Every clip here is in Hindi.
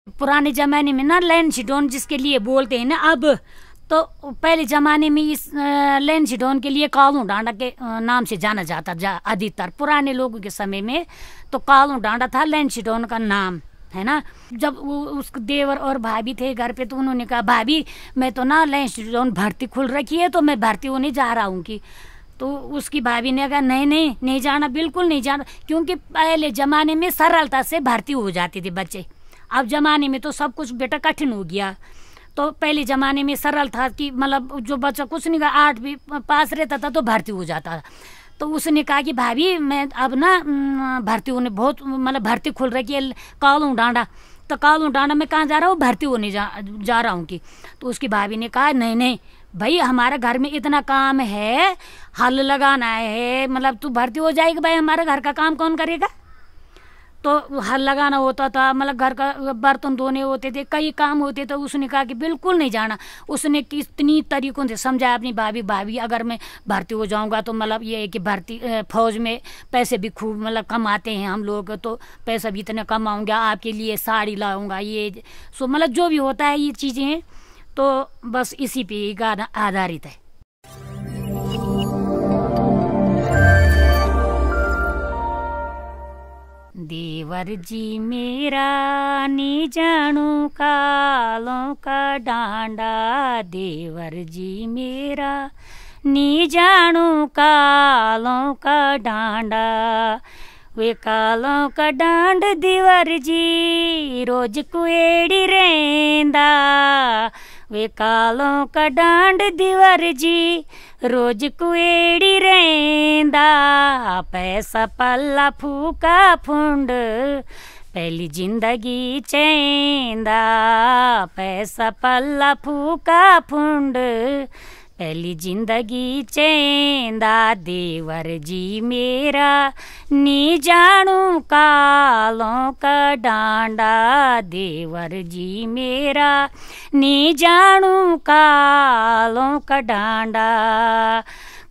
पुराने जमाने में ना लैंसिडोन जिसके लिए बोलते हैं ना अब, तो पहले जमाने में इस लैंसिडोन के लिए कालू डांडा के नाम से जाना जाता अधिकतर पुराने लोगों के समय में। तो कालू डांडा था लैंसिडोन का नाम, है ना। जब उस देवर और भाभी थे घर पे तो उन्होंने कहा भाभी मैं तो ना लैंसिडोन भर्ती खुल रखी है तो मैं भर्ती होने जा रहा हूँ कि। तो उसकी भाभी ने कहा नहीं नहीं नहीं जाना, बिल्कुल नहीं जाना, क्योंकि पहले ज़माने में सरलता से भर्ती हो जाते थे बच्चे। अब ज़माने में तो सब कुछ बेटा कठिन हो गया। तो पहले ज़माने में सरल था कि मतलब जो बच्चा कुछ नहीं का 8 भी पास रहता था तो भर्ती हो जाता था। तो उसने कहा कि भाभी मैं अब ना भर्ती होने बहुत मतलब भर्ती खुल रही है कालू डांडा, तो कालू डांडा में कहाँ जा रहा हूँ, भर्ती होने जा रहा हूँ कि। तो उसकी भाभी ने कहा नहीं नहीं भाई हमारे घर में इतना काम है, हल लगाना है, मतलब तू भर्ती हो जाएगी भाई, हमारे घर का काम कौन करेगा। तो हल लगाना होता था, मतलब घर का बर्तन धोने होते थे, कई काम होते थे। उसने कहा कि बिल्कुल नहीं जाना। उसने कितनी तरीकों से समझाया अपनी भाभी अगर मैं भर्ती हो जाऊंगा तो मतलब ये है कि भर्ती फौज में पैसे भी खूब मतलब कमाते हैं हम लोग, तो पैसा भी इतना कमाऊंगा, आपके लिए साड़ी लाऊंगा, ये सो मतलब जो भी होता है ये चीज़ें हैं। तो बस इसी पे गाना आधारित है। देवर जी मेरा नी जानू कालों का डांडा, देवर जी मेरा नी जानू कालों का डांडा, वे कालों का डांड देवर जी रोज कुएड़ी रेंदा, वे कालों का डांड देवर जी रोज कुएड़ी रेंदा, पैसा पल्ला फूका फुंड पहली जिंदगी चेंदा, पैसा पल्ला फूका फुंड पहली जिंदगी चेंदा, देवर जी मेरा नी जानू कालों का डांडा, देवर जी मेरा नी जानू कालों का डांडा,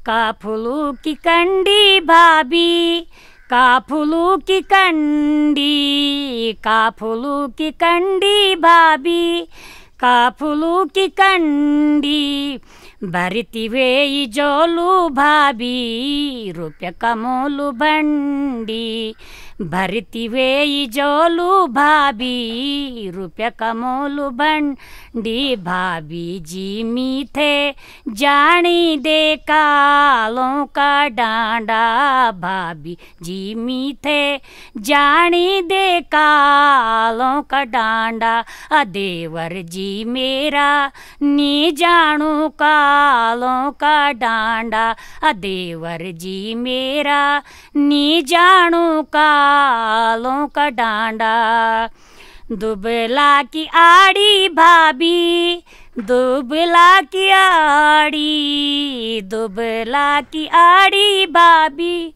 काफुलू की कंडी भाभी, काफुलू की कंडी, काफुलू की कंडी भाभी, काफुलू की कंडी, भरती वे जोलू भाभी रुपया कमोलू भंडी, भरती वे जोलू भाभी रुपया कमोलू भंडी, भाभी जी मीठे जानी दे कालों का डांडा, भाभी जी मीठे जानी दे कालों का डांडा, देवर जी मेरा नी जानू कालों का डांडा, देवर जी मेरा नी जानू कालों का डांडा, दुबला की आड़ी भाभी, दुबला की आड़ी, दुबला की आड़ी भाभी,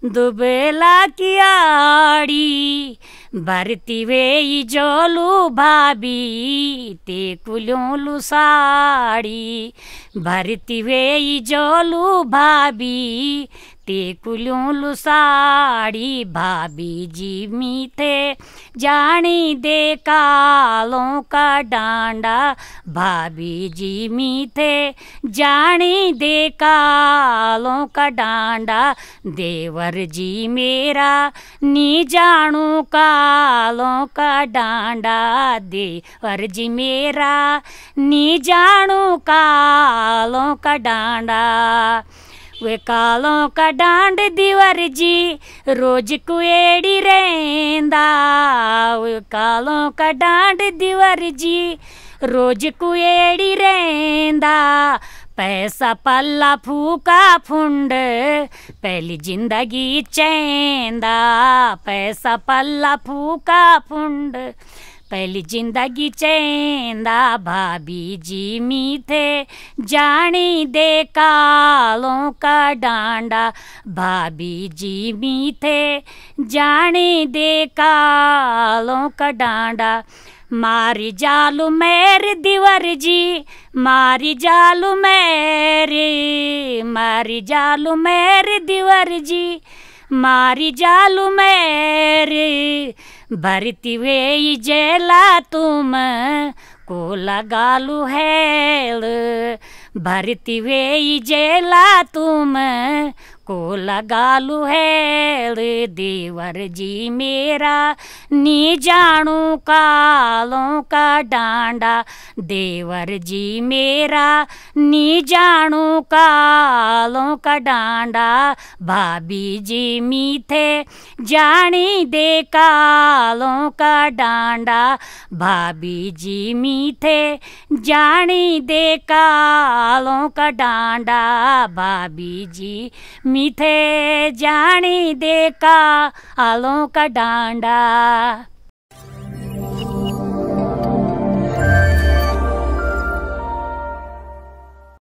दुबला की आड़ी, भरती वे जोलू भाभी ते कुलोलू साड़ी, भरती वे जोलू भाभी ते कुलोलू साड़ी, भाभी जी मीठे जानी दे कालों का डांडा, भाभी जी मीठे जानी दे कालों का डांडा, देवर जी मेरा नी जानू कालों का डांडा, देवर जी मेरा नी जानू कालों का डांडा, वे कालों का डांड देवर जी रोज कुएड़ी रेंदा, वे कालों का डांड देवर जी रोज कुएड़ी रेंदा, पैसा पल्ला फूका फुंड पहली जिंदगी चेंदा, पैसा पल्ला फूका फुंड पहली जिंदगी चेंदा, भाभी जी मीठे जानी दे कालों का डांडा, भाभी जी मीठे जानी दे कालों का डांडा, मारी जालू मेरे देवर जी, मारी जालू मेरे, मारी जालू मेरे देवर जी, मारी जालू मेरी भरती हुए जेला तुम को लगालू हेल, भरती हुए जेला तुम को लगालू हेल। देवर जी मेरा नी जानू कालों का डांडा, देवर जी मेरा नी जानू कालों का डांडा। भाभी जी मीठे जानी दे कालों का डांडा, भाभी जी मीठे जानी दे कालों का डांडा। भाभी जी मीठे जानी दे कालों का डांडा।